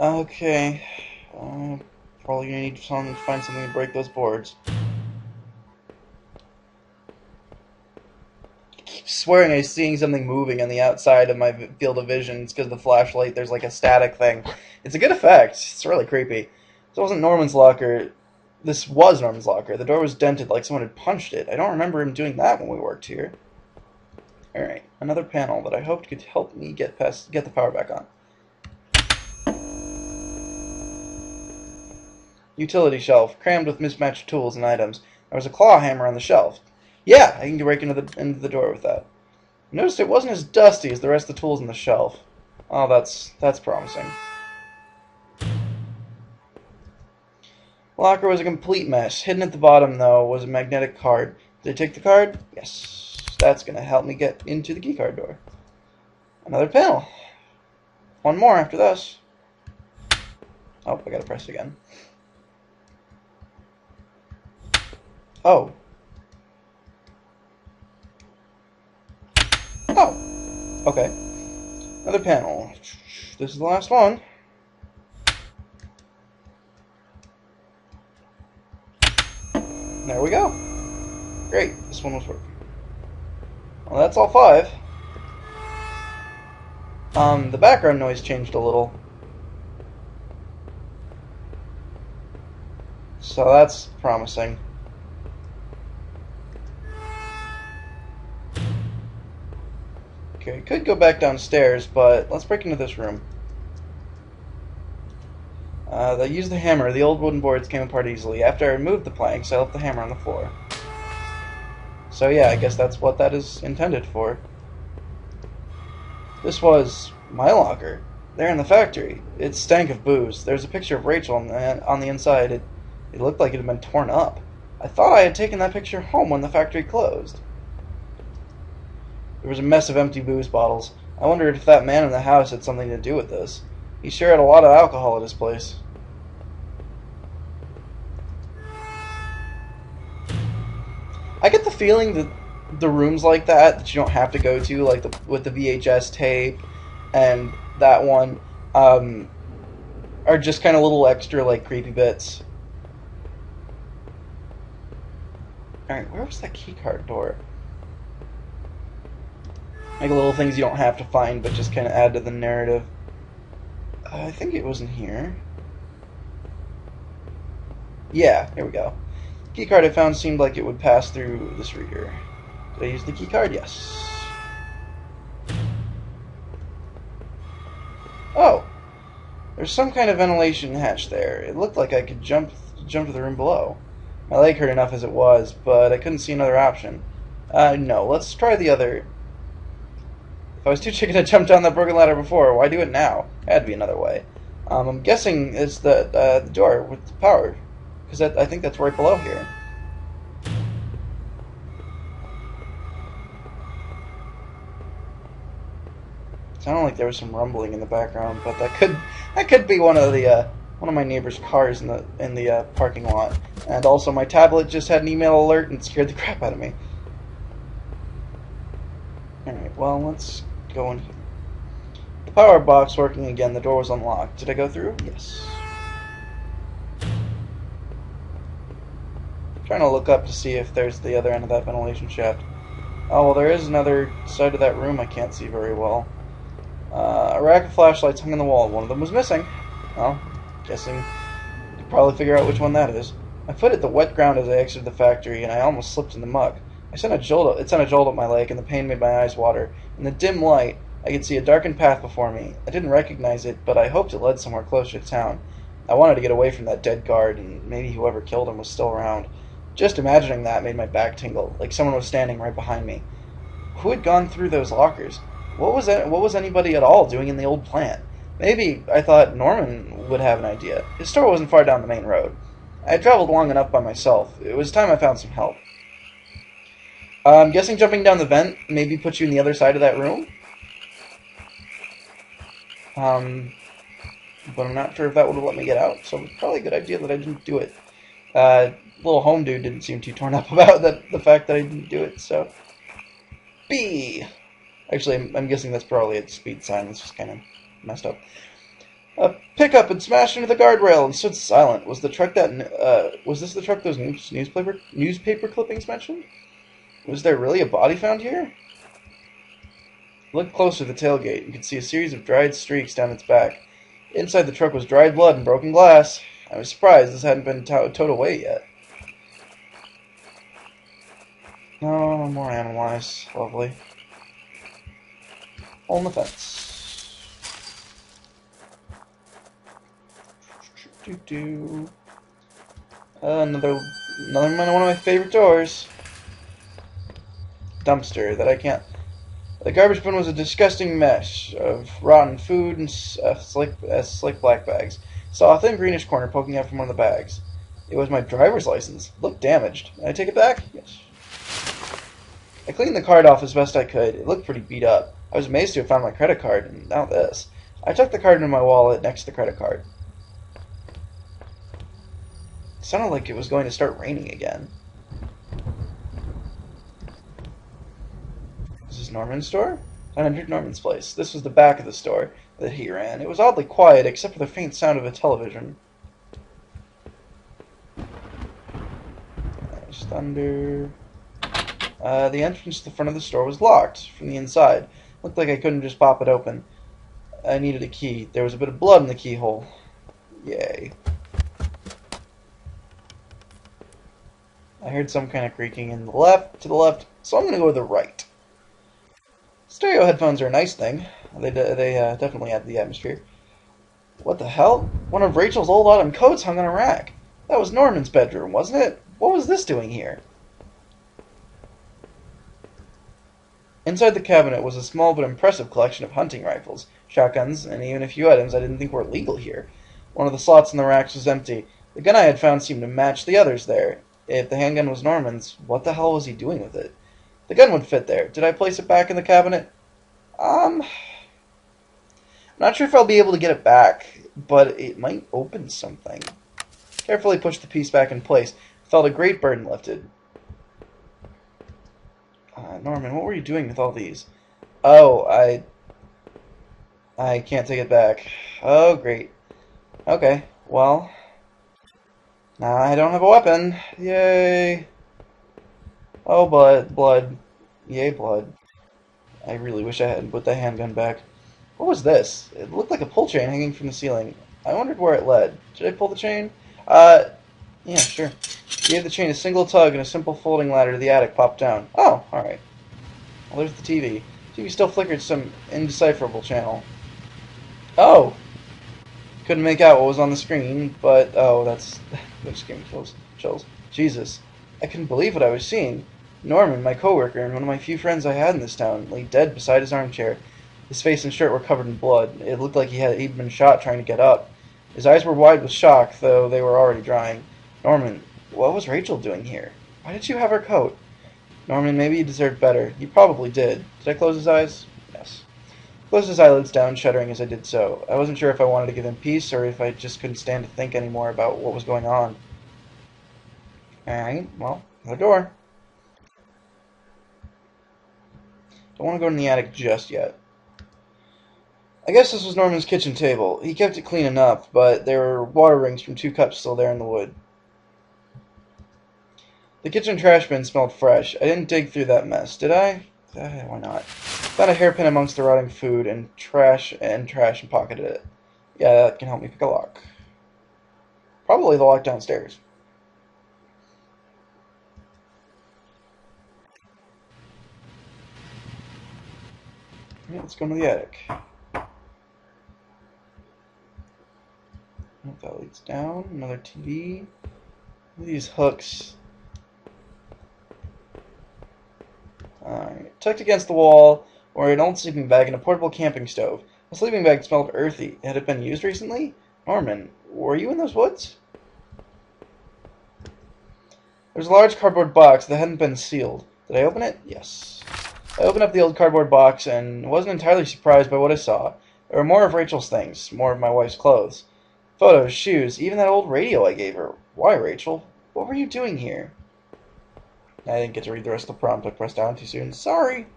Okay. Probably gonna need to find something to break those boards. I keep swearing I'm seeing something moving on the outside of my field of vision. It's because of the flashlight. There's like a static thing. It's a good effect. It's really creepy. This wasn't Norman's locker. This was Norman's locker. The door was dented like someone had punched it. I don't remember him doing that when we worked here. Alright, another panel that I hoped could help me get the power back on. Utility shelf, crammed with mismatched tools and items. There was a claw hammer on the shelf. Yeah, I can break into the door with that. I noticed it wasn't as dusty as the rest of the tools on the shelf. Oh, that's promising. Locker was a complete mess. Hidden at the bottom, though, was a magnetic card. Did I take the card? Yes. That's going to help me get into the keycard door. Another panel. One more after this. Oh, I gotta press it again. Oh. Oh. Okay. Another panel. This is the last one. There we go. Great. This one was working. Well, that's all 5. The background noise changed a little. So that's promising. Okay, could go back downstairs, but let's break into this room. They used the hammer. The old wooden boards came apart easily. After I removed the planks, I left the hammer on the floor. So yeah, I guess that's what that is intended for. This was my locker. There in the factory. It stank of booze. There's a picture of Rachel on the inside. It looked like it had been torn up. I thought I had taken that picture home when the factory closed. There was a mess of empty booze bottles. I wondered if that man in the house had something to do with this. He sure had a lot of alcohol at his place. I get the feeling that the rooms like that you don't have to go to, like with the VHS tape and that one, are just kind of little extra, like, creepy bits. Alright, where was that keycard door? Like little things you don't have to find, but just kind of add to the narrative. I think it was in here. Yeah, here we go. Keycard I found seemed like it would pass through this reader. Did I use the keycard? Yes. Oh! There's some kind of ventilation hatch there. It looked like I could jump to the room below. My leg hurt enough as it was, but I couldn't see another option. No, let's try the other. If I was too chicken to jump down that broken ladder before, why do it now? There had to be another way. I'm guessing it's the door with the power, because I think that's right below here. It sounded like there was some rumbling in the background, but that could be one of my neighbor's cars in the parking lot. And also, my tablet just had an email alert and scared the crap out of me. All right, well, let's go in here. The power box working again. The door was unlocked. Did I go through? Yes. Trying to look up to see if there's the other end of that ventilation shaft. Oh, well, there is another side of that room I can't see very well. A rack of flashlights hung on the wall. One of them was missing. Well, guessing you could probably figure out which one that is. My foot hit the wet ground as I exited the factory, and I almost slipped in the muck. It sent a jolt up my leg, and the pain made my eyes water. In the dim light, I could see a darkened path before me. I didn't recognize it, but I hoped it led somewhere closer to town. I wanted to get away from that dead guard, and maybe whoever killed him was still around. Just imagining that made my back tingle, like someone was standing right behind me. Who had gone through those lockers? What was anybody at all doing in the old plant? Maybe I thought Norman would have an idea. His store wasn't far down the main road. I had traveled long enough by myself. It was time I found some help. I'm guessing jumping down the vent maybe puts you in the other side of that room. But I'm not sure if that would have let me get out, so it's probably a good idea that I didn't do it. Little home dude didn't seem too torn up about the fact that I didn't do it, so... B! Actually, I'm guessing that's probably a speed sign. It's just kind of messed up. A pickup had smashed into the guardrail and stood silent. Was this the truck those newspaper clippings mentioned? Was there really a body found here? Look closer at the tailgate. You could see a series of dried streaks down its back. Inside the truck was dried blood and broken glass. I was surprised this hadn't been towed away yet. No, more animal-eyes. Lovely. Hole in the fence. Another one of my favorite doors. Dumpster that I can't. The garbage bin was a disgusting mesh of rotten food and slick black bags. Saw a thin greenish corner poking out from one of the bags. It was my driver's license. Looked damaged. Can I take it back? Yes. I cleaned the card off as best I could. It looked pretty beat up. I was amazed to have found my credit card, and now this. I tucked the card into my wallet next to the credit card. It sounded like it was going to start raining again. Is this Norman's store? I entered Norman's place. This was the back of the store that he ran. It was oddly quiet, except for the faint sound of a television. There's thunder. The entrance to the front of the store was locked from the inside. Looked like I couldn't just pop it open. I needed a key. There was a bit of blood in the keyhole. Yay. I heard some kind of creaking to the left, so I'm going to go to the right. Stereo headphones are a nice thing. They definitely add to the atmosphere. What the hell? One of Rachel's old autumn coats hung on a rack. That was Norman's bedroom, wasn't it? What was this doing here? Inside the cabinet was a small but impressive collection of hunting rifles, shotguns, and even a few items I didn't think were legal here. One of the slots in the racks was empty. The gun I had found seemed to match the others there. If the handgun was Norman's, what the hell was he doing with it? The gun would fit there. Did I place it back in the cabinet? I'm not sure if I'll be able to get it back, but it might open something. Carefully pushed the piece back in place. Felt a great burden lifted. Norman, what were you doing with all these? Oh, I can't take it back. Oh, great. Okay, well, now I don't have a weapon. Yay. Oh, blood. Yay, blood. I really wish I hadn't put the handgun back. What was this? It looked like a pull chain hanging from the ceiling. I wondered where it led. Did I pull the chain? Yeah, sure. Gave the chain a single tug and a simple folding ladder to the attic popped down. Oh, alright. Well, there's the TV. TV still flickered some indecipherable channel. Oh! Couldn't make out what was on the screen, but, oh, that's giving me chills. Jesus. I couldn't believe what I was seeing. Norman, my coworker, and one of my few friends I had in this town, lay dead beside his armchair. His face and shirt were covered in blood. It looked like he'd been shot trying to get up. His eyes were wide with shock, though they were already drying. Norman, what was Rachel doing here? Why did you have her coat? Norman, maybe you deserved better. You probably did. Did I close his eyes? Yes. Closed his eyelids down, shuddering as I did so. I wasn't sure if I wanted to give him peace, or if I just couldn't stand to think anymore about what was going on. Alright, well, the door. Don't want to go in the attic just yet. I guess this was Norman's kitchen table. He kept it clean enough, but there were water rings from 2 cups still there in the wood. The kitchen trash bin smelled fresh. I didn't dig through that mess, did I? Why not? Found a hairpin amongst the rotting food and trash and pocketed it. Yeah, that can help me pick a lock. Probably the lock downstairs. Yeah, let's go into the attic. That leads down. Another TV. Look at these hooks. Alright. Tucked against the wall were an old sleeping bag and a portable camping stove. The sleeping bag smelled earthy. Had it been used recently? Norman, were you in those woods? There was a large cardboard box that hadn't been sealed. Did I open it? Yes. I opened up the old cardboard box and wasn't entirely surprised by what I saw. There were more of Rachel's things, more of my wife's clothes. Photos, shoes, even that old radio I gave her. Why, Rachel? What were you doing here? I didn't get to read the rest of the prompt. I pressed down too soon. Sorry.